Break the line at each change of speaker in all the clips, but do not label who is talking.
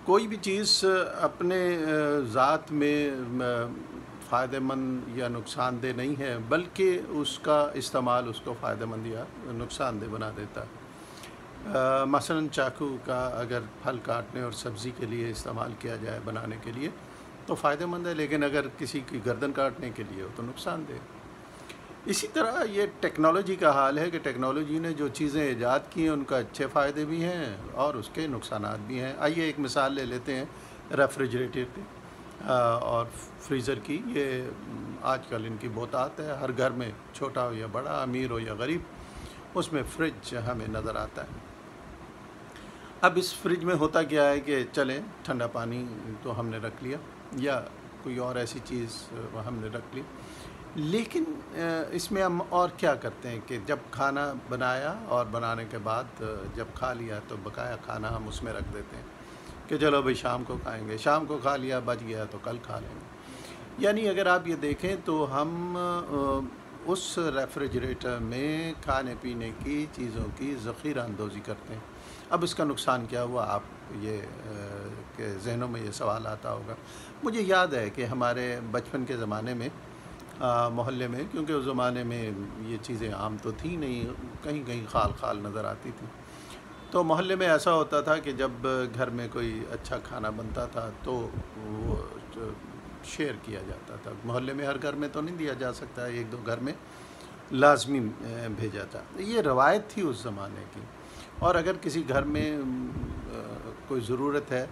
کوئی بھی چیز اپنے ذات میں فائدہ مند یا نقصان دہ نہیں ہے، بلکہ اس کا استعمال اس کو فائدہ مند یا نقصان دہ بنا دیتا ہے۔ مثلاً چاقو کا اگر پھل کاٹنے اور سبزی کے لیے استعمال کیا جائے بنانے کے لیے تو فائدہ مند ہے، لیکن اگر کسی کی گردن کاٹنے کے لیے ہو تو نقصان دہ۔ اسی طرح یہ ٹیکنالوجی کا حال ہے کہ ٹیکنالوجی نے جو چیزیں ایجاد کی ہیں ان کا اچھے فائدے بھی ہیں اور اس کے نقصانات بھی ہیں۔ آئیے ایک مثال لے لیتے ہیں ریفریجریٹر کی اور فریزر کی۔ یہ آج کل ان کی بہتات ہے، ہر گھر میں چھوٹا ہو یا بڑا، امیر ہو یا غریب، اس میں فریج ہمیں نظر آتا ہے۔ اب اس فریج میں ہوتا کیا ہے کہ چلیں ٹھنڈا پانی تو ہم نے رکھ لیا یا کوئی اور ایسی چیز ہم نے رکھ لی، لیکن اس میں ہم اور کیا کرتے ہیں کہ جب کھانا بنایا اور بنانے کے بعد جب کھا لیا تو بقایا کھانا ہم اس میں رکھ دیتے ہیں کہ چلو بھئی شام کو کھائیں گے، شام کو کھا لیا بچ گیا تو کل کھا لیں گے۔ یعنی اگر آپ یہ دیکھیں تو ہم اس ریفریجریٹر میں کھانے پینے کی چیزوں کی ذخیرہ اندوزی کرتے ہیں۔ اب اس کا نقصان کیا ہوا، آپ یہ کہ ذہنوں میں یہ سوال آتا ہوگا۔ مجھے یاد ہے کہ ہمارے بچپن کے زمانے میں محلے میں، کیونکہ اس زمانے میں یہ چیزیں عام تو تھیں نہیں، کہیں کہیں خال خال نظر آتی تھی، تو محلے میں ایسا ہوتا تھا کہ جب گھر میں کوئی اچھا کھانا بنتا تھا تو وہ شیئر کیا جاتا تھا۔ محلے میں ہر گھر میں تو نہیں دیا جا سکتا، ایک دو گھر میں لازمی بھیجا تھا۔ یہ روایت تھی اس زمانے کی، اور اگر کسی گھر میں کوئی ضرورت ہے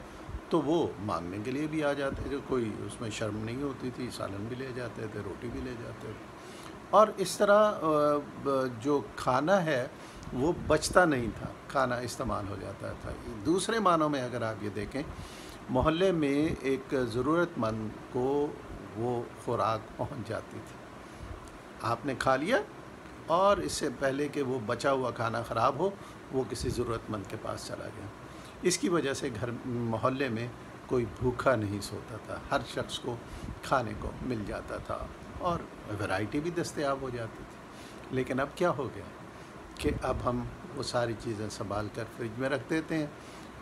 تو وہ مانگنے کے لیے بھی آ جاتے تھے، کوئی اس میں شرم نہیں ہوتی تھی، سالن بھی لے جاتے تھے، روٹی بھی لے جاتے تھے، اور اس طرح جو کھانا ہے وہ بچتا نہیں تھا، کھانا استعمال ہو جاتا تھا۔ دوسرے معنوں میں اگر آپ یہ دیکھیں، محلے میں ایک ضرورت مند کو وہ خوراک پہنچ جاتی تھی، آپ نے کھا لیا اور اس سے پہلے کہ وہ بچا ہوا کھانا خراب ہو وہ کسی ضرورت مند کے پاس چلا گیا۔ اس کی وجہ سے محلے میں کوئی بھوکا نہیں سوتا تھا، ہر شخص کو کھانے کو مل جاتا تھا اور ویرائٹی بھی دستیاب ہو جاتی تھی۔ لیکن اب کیا ہو گیا کہ اب ہم وہ ساری چیزیں سنبھال کر فریج میں رکھ دیتے ہیں۔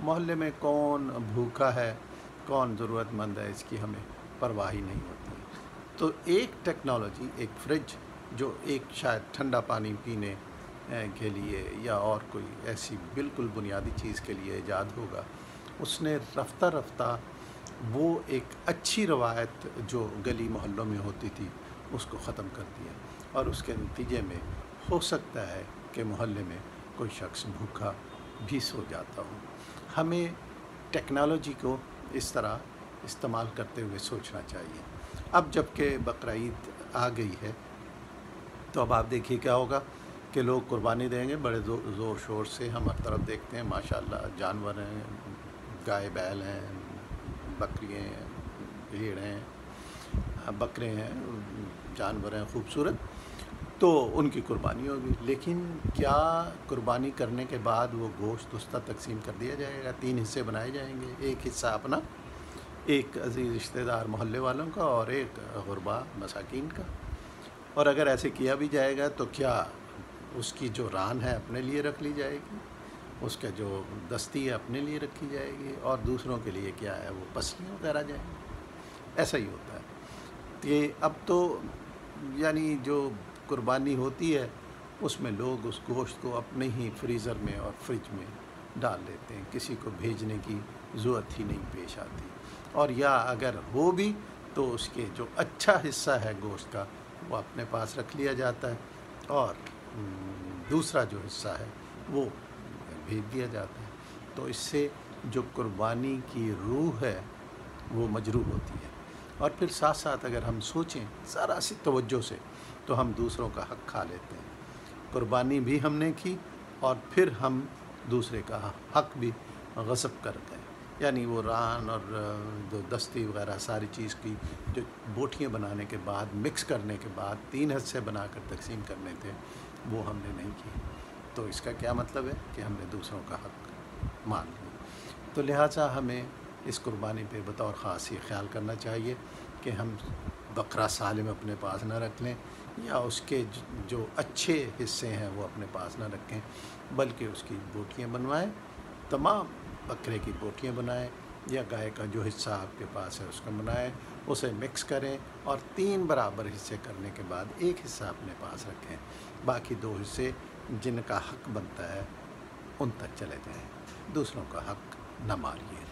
محلے میں کون بھوکا ہے، کون ضرورت مند ہے، اس کی ہمیں پرواہ ہی نہیں ہوتی۔ تو ایک ٹیکنالوجی، ایک فریج جو ایک شاید ٹھنڈا پانی پینے کے لیے یا اور کوئی ایسی بالکل بنیادی چیز کے لیے ایجاد ہوگا، اس نے رفتہ رفتہ وہ ایک اچھی روایت جو گلی محلوں میں ہوتی تھی اس کو ختم کر دیا، اور اس کے نتیجے میں ہو سکتا ہے کہ محلے میں کوئی شخص بھوکا بھی سو جاتا ہو۔ ہمیں ٹیکنالوجی کو اس طرح استعمال کرتے ہوئے سوچنا چاہیے۔ اب جب کہ بقرعید آ گئی ہے تو اب آپ دیکھیے کیا ہوگا کہ لوگ قربانی دیں گے بڑے زور شور سے، ہم ہر طرف دیکھتے ہیں ماشاءاللہ، جانور ہیں، گائے بیل ہیں، بکریاں ہیں، بھیڑ ہیں، بکرے ہیں، جانور ہیں خوبصورت، تو ان کی قربانی ہوگی۔ لیکن کیا قربانی کرنے کے بعد وہ گوشت اس طرح تقسیم کر دیا جائے گا؟ 3 حصے بنائے جائیں گے، ایک حصہ اپنا، ایک عزیز رشتہ دار محلے والوں کا، اور ایک غربا مساکین کا۔ اور اگر ایسے کیا بھی جائے گا تو کیا اس کی جو ران ہے اپنے لیے رکھ لی جائے گی، اس کا جو دستی ہے اپنے لیے رکھی جائے گی، اور دوسروں کے لیے کیا ہے وہ پسلیاں وغیرہ جائیں گی؟ ایسا ہی ہوتا ہے کہ اب تو یعنی جو قربانی ہوتی ہے اس میں لوگ اس گوشت کو اپنے ہی فریزر میں اور فریج میں ڈال دیتے ہیں، کسی کو بھیجنے کی ضرورت ہی نہیں پیش آتی، اور یا اگر ہو بھی تو اس کے جو اچھا حصہ ہے گوشت کا وہ اپنے پاس رکھ لیا جاتا ہے اور دوسرا جو حصہ ہے وہ بھیج دیا جاتا ہے۔ تو اس سے جو قربانی کی روح ہے وہ مجروح ہوتی ہے، اور پھر ساتھ ساتھ اگر ہم سوچیں ذرا سی توجہ سے تو ہم دوسروں کا حق کھا لیتے ہیں۔ قربانی بھی ہم نے کی اور پھر ہم دوسرے کا حق بھی غصب کر گئے، یعنی وہ ران اور جو دستی وغیرہ ساری چیز کی جو بوٹیاں بنانے کے بعد مکس کرنے کے بعد 3 حصے بنا کر تقسیم کرنے تھے وہ ہم نے نہیں کی۔ تو اس کا کیا مطلب ہے کہ ہم نے دوسروں کا حق مان لیا۔ تو لہٰذا ہمیں اس قربانی پہ بطور خاص یہ خیال کرنا چاہیے کہ ہم بکرا سالم اپنے پاس نہ رکھ لیں، یا اس کے جو اچھے حصے ہیں وہ اپنے پاس نہ رکھیں، بلکہ اس کی بوٹیاں بنوائیں، تمام بکرے کی بوٹیاں بنائیں یا گائے کا جو حصہ آپ کے پاس ہے اس کو بنائیں، اسے مکس کریں اور 3 برابر حصے کرنے کے بعد ایک حصہ اپنے پاس رکھیں، باقی 2 حصے جن کا حق بنتا ہے ان تک چلے جائیں، دوسروں کا حق نہ ماریے۔